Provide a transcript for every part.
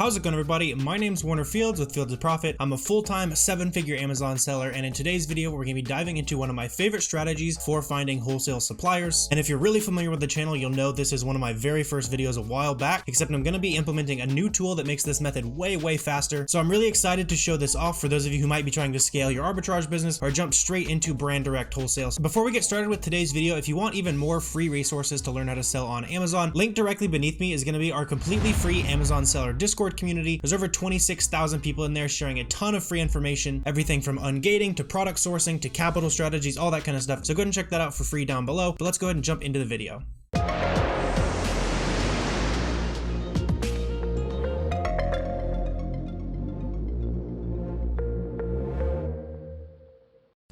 How's it going, everybody? My name's Warner Fields with Fields of Profit. I'm a full-time 7-figure Amazon seller, and in today's video, we're going to be diving into one of my favorite strategies for finding wholesale suppliers. And if you're really familiar with the channel, you'll know this is one of my very first videos a while back, except I'm going to be implementing a new tool that makes this method way faster. So I'm really excited to show this off for those of you who might be trying to scale your arbitrage business or jump straight into brand direct wholesale. So before we get started with today's video, if you want even more free resources to learn how to sell on Amazon, linked directly beneath me is going to be our completely free Amazon seller Discord community. There's over 26,000 people in there sharing a ton of free information, everything from ungating to product sourcing to capital strategies, all that kind of stuff. So go ahead and check that out for free down below. But let's go ahead and jump into the video.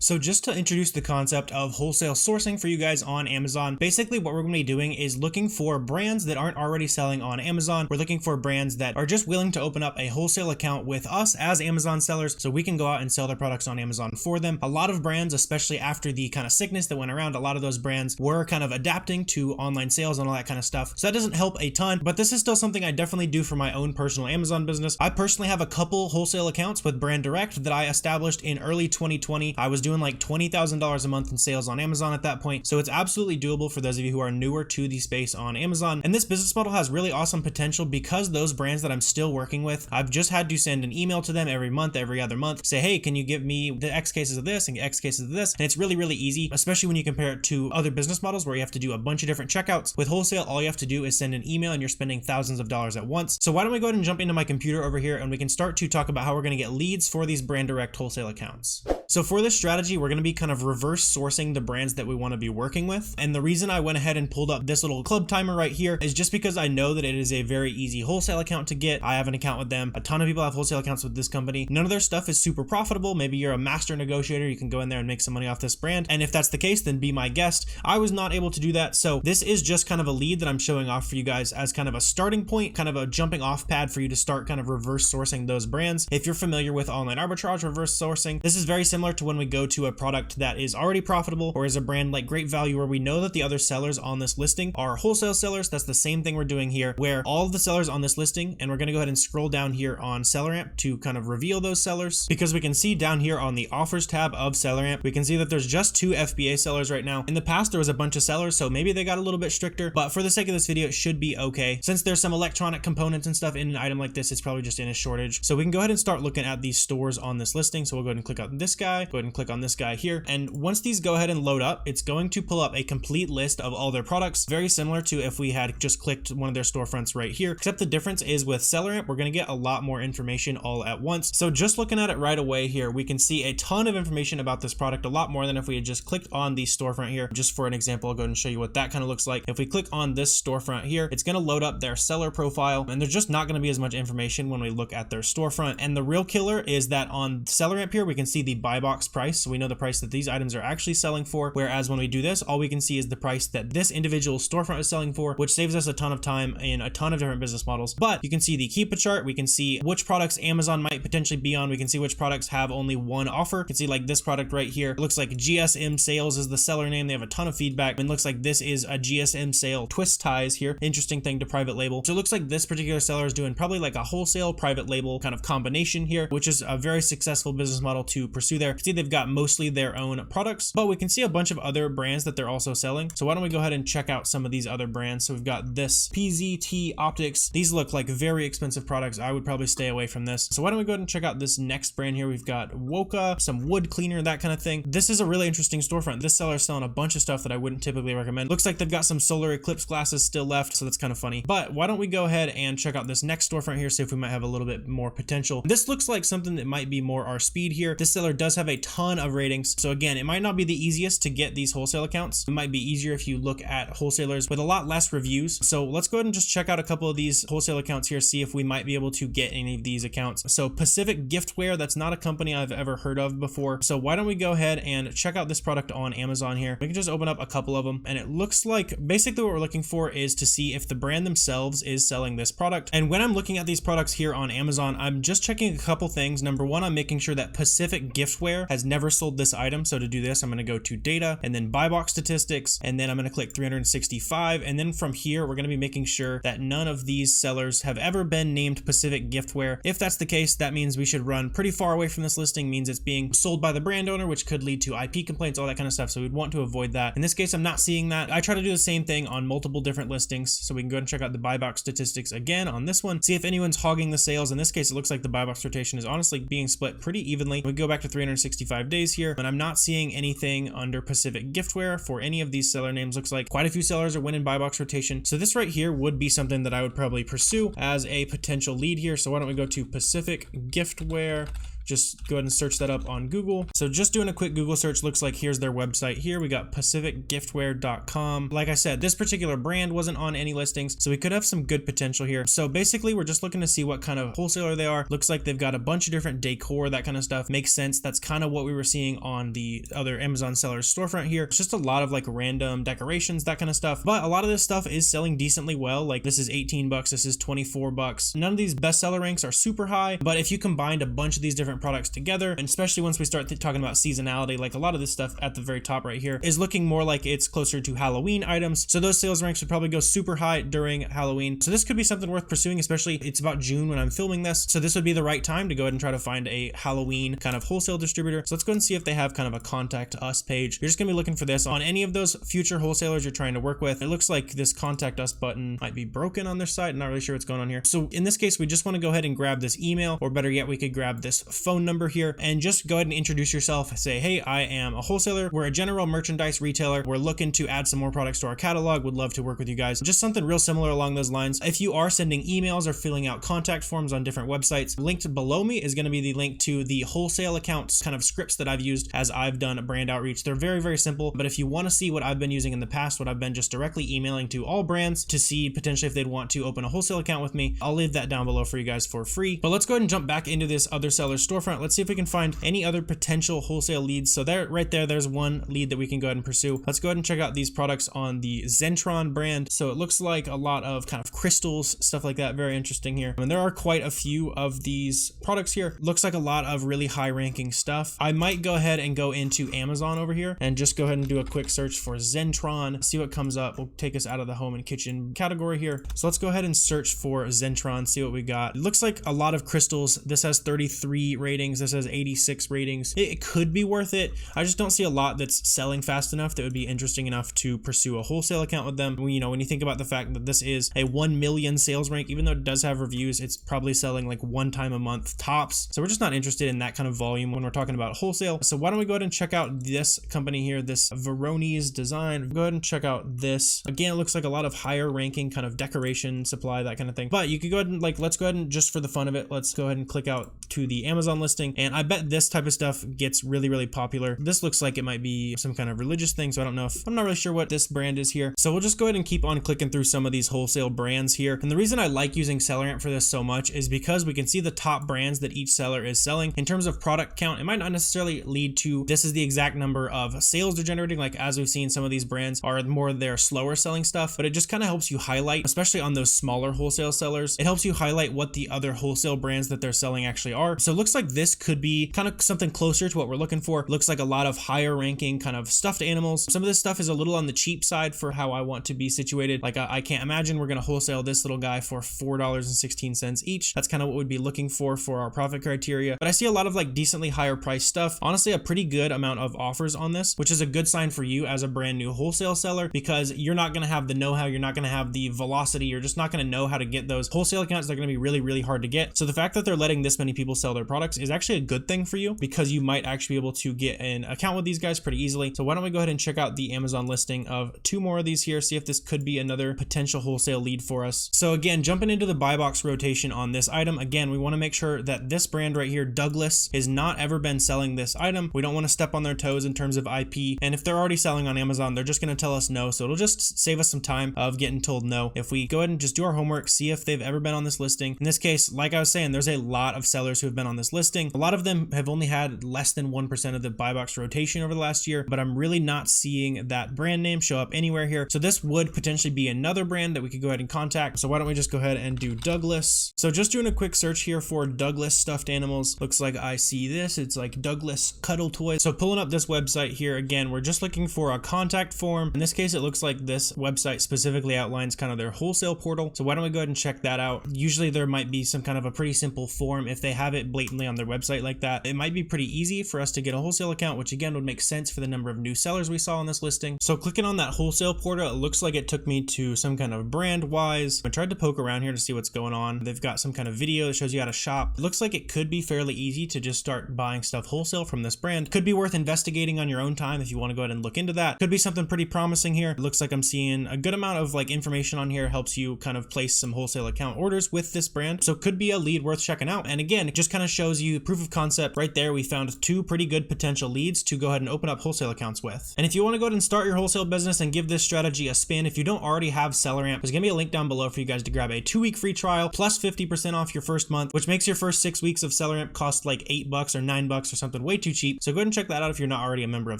So just to introduce the concept of wholesale sourcing for you guys on Amazon, basically what we're going to be doing is looking for brands that aren't already selling on Amazon. We're looking for brands that are just willing to open up a wholesale account with us as Amazon sellers so we can go out and sell their products on Amazon for them. A lot of brands, especially after the kind of sickness that went around, a lot of those brands were kind of adapting to online sales and all that kind of stuff. So that doesn't help a ton, but this is still something I definitely do for my own personal Amazon business. I personally have a couple wholesale accounts with Brand Direct that I established in early 2020. I was doing like $20,000 a month in sales on Amazon at that point. So it's absolutely doable for those of you who are newer to the space on Amazon. And this business model has really awesome potential because those brands that I'm still working with, I've just had to send an email to them every month, every other month, say, hey, can you give me the X cases of this and X cases of this? And it's really easy, especially when you compare it to other business models where you have to do a bunch of different checkouts. With wholesale, all you have to do is send an email and you're spending thousands of dollars at once. So why don't we go ahead and jump into my computer over here and we can start to talk about how we're going to get leads for these brand direct wholesale accounts. So for this strategy, we're going to be kind of reverse sourcing the brands that we want to be working with. And the reason I went ahead and pulled up this little club timer right here is just because I know that it is a very easy wholesale account to get. I have an account with them. A ton of people have wholesale accounts with this company. None of their stuff is super profitable. Maybe you're a master negotiator. You can go in there and make some money off this brand. And if that's the case, then be my guest. I was not able to do that. So this is just kind of a lead that I'm showing off for you guys as kind of a starting point, kind of a jumping off pad for you to start kind of reverse sourcing those brands. If you're familiar with online arbitrage reverse sourcing, this is very similar to when we go to a product that is already profitable or is a brand like Great Value where we know that the other sellers on this listing are wholesale sellers. That's the same thing we're doing here where all of the sellers on this listing, and we're going to go ahead and scroll down here on SellerAmp to kind of reveal those sellers, because we can see down here on the offers tab of SellerAmp, we can see that there's just 2 FBA sellers right now. In the past, there was a bunch of sellers, so maybe they got a little bit stricter, but for the sake of this video, it should be okay. Since there's some electronic components and stuff in an item like this, it's probably just in a shortage. So we can go ahead and start looking at these stores on this listing. So we'll go ahead and click on this guy, go ahead and click on this guy here. And once these go ahead and load up, it's going to pull up a complete list of all their products, very similar to if we had just clicked one of their storefronts right here, except the difference is with SellerAmp, we're going to get a lot more information all at once. So just looking at it right away here, we can see a ton of information about this product, a lot more than if we had just clicked on the storefront here. Just for an example, I'll go ahead and show you what that kind of looks like. If we click on this storefront here, it's going to load up their seller profile, and there's just not going to be as much information when we look at their storefront. And the real killer is that on SellerAmp here, we can see the buy box price. So we know the price that these items are actually selling for, whereas when we do this, all we can see is the price that this individual storefront is selling for, which saves us a ton of time in a ton of different business models. But you can see the Keepa chart, we can see which products Amazon might potentially be on, we can see which products have only one offer. You can see like this product right here, it looks like GSM Sales is the seller name. They have a ton of feedback, and looks like this is a GSM sale, twist ties here, interesting thing to private label. So it looks like this particular seller is doing probably like a wholesale private label kind of combination here, which is a very successful business model to pursue there. You can see they've got mostly their own products, but we can see a bunch of other brands that they're also selling. So why don't we go ahead and check out some of these other brands. So we've got this PZT Optics. These look like very expensive products. I would probably stay away from this. So why don't we go ahead and check out this next brand here. We've got Woka, some wood cleaner, that kind of thing. This is a really interesting storefront. This seller is selling a bunch of stuff that I wouldn't typically recommend. Looks like they've got some solar eclipse glasses still left, so that's kind of funny. But why don't we go ahead and check out this next storefront here, see if we might have a little bit more potential. This looks like something that might be more our speed here. This seller does have a ton of ratings. So again, it might not be the easiest to get these wholesale accounts. It might be easier if you look at wholesalers with a lot less reviews. So let's go ahead and just check out a couple of these wholesale accounts here, see if we might be able to get any of these accounts. So Pacific Giftware, that's not a company I've ever heard of before. So why don't we go ahead and check out this product on Amazon here. We can just open up a couple of them, and it looks like basically what we're looking for is to see if the brand themselves is selling this product. And when I'm looking at these products here on Amazon, I'm just checking a couple things. Number one, I'm making sure that Pacific Giftware has never sold this item. So to do this, I'm going to go to data and then buy box statistics, and then I'm going to click 365. And then from here, we're going to be making sure that none of these sellers have ever been named Pacific Giftware. If that's the case, that means we should run pretty far away from this listing, means it's being sold by the brand owner, which could lead to IP complaints, all that kind of stuff. So we'd want to avoid that. In this case, I'm not seeing that. I try to do the same thing on multiple different listings. So we can go ahead and check out the buy box statistics again on this one, see if anyone's hogging the sales. In this case, it looks like the buy box rotation is honestly being split pretty evenly. We go back to 365 days here, and I'm not seeing anything under Pacific Giftware for any of these seller names. Looks like quite a few sellers are winning buy box rotation. So this right here would be something that I would probably pursue as a potential lead here. So why don't we go to Pacific Giftware? Just go ahead and search that up on Google. So just doing a quick Google search, looks like here's their website here. We got pacificgiftware.com. Like I said, this particular brand wasn't on any listings, so we could have some good potential here. So basically, we're just looking to see what kind of wholesaler they are. Looks like they've got a bunch of different decor, that kind of stuff. Makes sense. That's kind of what we were seeing on the other Amazon sellers storefront here. It's just a lot of like random decorations, that kind of stuff. But a lot of this stuff is selling decently well. Like this is 18 bucks. This is 24 bucks. None of these bestseller ranks are super high, but if you combined a bunch of these different products together, and especially once we start talking about seasonality, like a lot of this stuff at the very top right here is looking more like it's closer to Halloween items. So those sales ranks would probably go super high during Halloween. So this could be something worth pursuing, especially it's about June when I'm filming this. So this would be the right time to go ahead and try to find a Halloween kind of wholesale distributor. So let's go and see if they have kind of a contact us page. You're just gonna be looking for this on any of those future wholesalers you're trying to work with. It looks like this contact us button might be broken on their site. Not really sure what's going on here. So in this case, we just want to go ahead and grab this email, or better yet, we could grab this phone number here and just go ahead and introduce yourself. Say, hey, I am a wholesaler. We're a general merchandise retailer. We're looking to add some more products to our catalog. Would love to work with you guys. Just something real similar along those lines. If you are sending emails or filling out contact forms on different websites, linked below me is going to be the link to the wholesale accounts kind of scripts that I've used as I've done brand outreach. They're very, very simple, but if you want to see what I've been using in the past, what I've been just directly emailing to all brands to see potentially if they'd want to open a wholesale account with me, I'll leave that down below for you guys for free. But let's go ahead and jump back into this other seller's storefront. Let's see if we can find any other potential wholesale leads. So there, right there's one lead that we can go ahead and pursue. Let's go ahead and check out these products on the Zentron brand. So it looks like a lot of kind of crystals, stuff like that. Very interesting here. And there are quite a few of these products here. Looks like a lot of really high ranking stuff. I might go ahead and go into Amazon over here and just go ahead and do a quick search for Zentron, see what comes up. We'll take us out of the home and kitchen category here. So let's go ahead and search for Zentron, see what we got. It looks like a lot of crystals. This has 33 ratings. This has 86 ratings. It could be worth it. I just don't see a lot that's selling fast enough that would be interesting enough to pursue a wholesale account with them. You know, when you think about the fact that this is a 1 million sales rank, even though it does have reviews, it's probably selling like one time a month tops. So we're just not interested in that kind of volume when we're talking about wholesale. So why don't we go ahead and check out this company here, this Veronese Design. Go ahead and check out this. Again, it looks like a lot of higher ranking kind of decoration supply, that kind of thing. But you could go ahead and let's go ahead and just for the fun of it, let's go ahead and click out to the Amazon listing. And I bet this type of stuff gets really, really popular. This looks like it might be some kind of religious thing. So I don't know if I'm not really sure what this brand is here. So we'll just go ahead and keep on clicking through some of these wholesale brands here. And the reason I like using SellerAmp for this so much is because we can see the top brands that each seller is selling. In terms of product count, it might not necessarily lead to this is the exact number of sales they're generating. Like as we've seen, some of these brands are more their slower selling stuff, but it just kind of helps you highlight, especially on those smaller wholesale sellers, it helps you highlight what the other wholesale brands that they're selling actually are. So it looks like this could be kind of something closer to what we're looking for. Looks like a lot of higher ranking kind of stuffed animals. Some of this stuff is a little on the cheap side for how I want to be situated. Like I can't imagine we're going to wholesale this little guy for $4.16 each. That's kind of what we'd be looking for our profit criteria. But I see a lot of like decently higher price stuff. Honestly, a pretty good amount of offers on this, which is a good sign for you as a brand new wholesale seller, because you're not going to have the know-how. You're not going to have the velocity. You're just not going to know how to get those wholesale accounts. They're going to be really, really hard to get. So the fact that they're letting this many people sell their products is actually a good thing for you, because you might actually be able to get an account with these guys pretty easily. So why don't we go ahead and check out the Amazon listing of 2 more of these here, see if this could be another potential wholesale lead for us. So again, jumping into the buy box rotation on this item, again, we want to make sure that this brand right here, Douglas, has not ever been selling this item. We don't want to step on their toes in terms of IP. And if they're already selling on Amazon, they're just going to tell us no. So it'll just save us some time of getting told no. If we go ahead and just do our homework, see if they've ever been on this listing. In this case, like I was saying, there's a lot of sellers who have been on this listing. A lot of them have only had less than 1% of the buy box rotation over the last year, but I'm really not seeing that brand name show up anywhere here. So this would potentially be another brand that we could go ahead and contact. So why don't we just go ahead and do Douglas. So just doing a quick search here for Douglas stuffed animals. Looks like I see this. It's like Douglas cuddle toys. So pulling up this website here, again, we're just looking for a contact form. In this case, it looks like this website specifically outlines kind of their wholesale portal. So why don't we go ahead and check that out? Usually there might be some kind of a pretty simple form. If they have it blatantly on their website like that, it might be pretty easy for us to get a wholesale account, which again would make sense for the number of new sellers we saw on this listing. So clicking on that wholesale portal, it looks like it took me to some kind of brand wise. I tried to poke around here to see what's going on. They've got some kind of video that shows you how to shop. It looks like it could be fairly easy to just start buying stuff wholesale from this brand. Could be worth investigating on your own time if you want to go ahead and look into that. Could be something pretty promising here. It looks like I'm seeing a good amount of like information on here, helps you kind of place some wholesale account orders with this brand. So could be a lead worth checking out. And again, it just kind of shows you proof of concept right there. We found 2 pretty good potential leads to go ahead and open up wholesale accounts with. And if you want to go ahead and start your wholesale business and give this strategy a spin, if you don't already have SellerAmp, there's gonna be a link down below for you guys to grab a 2-week free trial plus 50% off your first month, which makes your first 6 weeks of SellerAmp cost like $8 or $9 or something way too cheap. So go ahead and check that out if you're not already a member of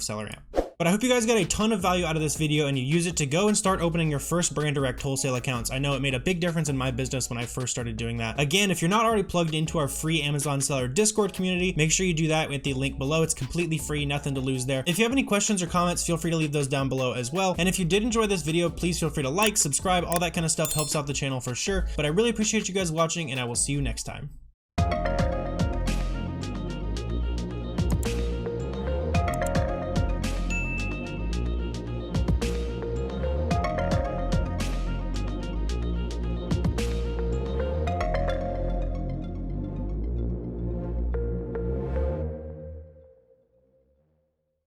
SellerAmp. But I hope you guys got a ton of value out of this video and you use it to go and start opening your first brand direct wholesale accounts. I know it made a big difference in my business when I first started doing that. Again, if you're not already plugged into our free Amazon seller Discord community, make sure you do that with the link below. It's completely free, nothing to lose there. If you have any questions or comments, feel free to leave those down below as well. And if you did enjoy this video, please feel free to like, subscribe, all that kind of stuff helps out the channel for sure. But I really appreciate you guys watching and I will see you next time.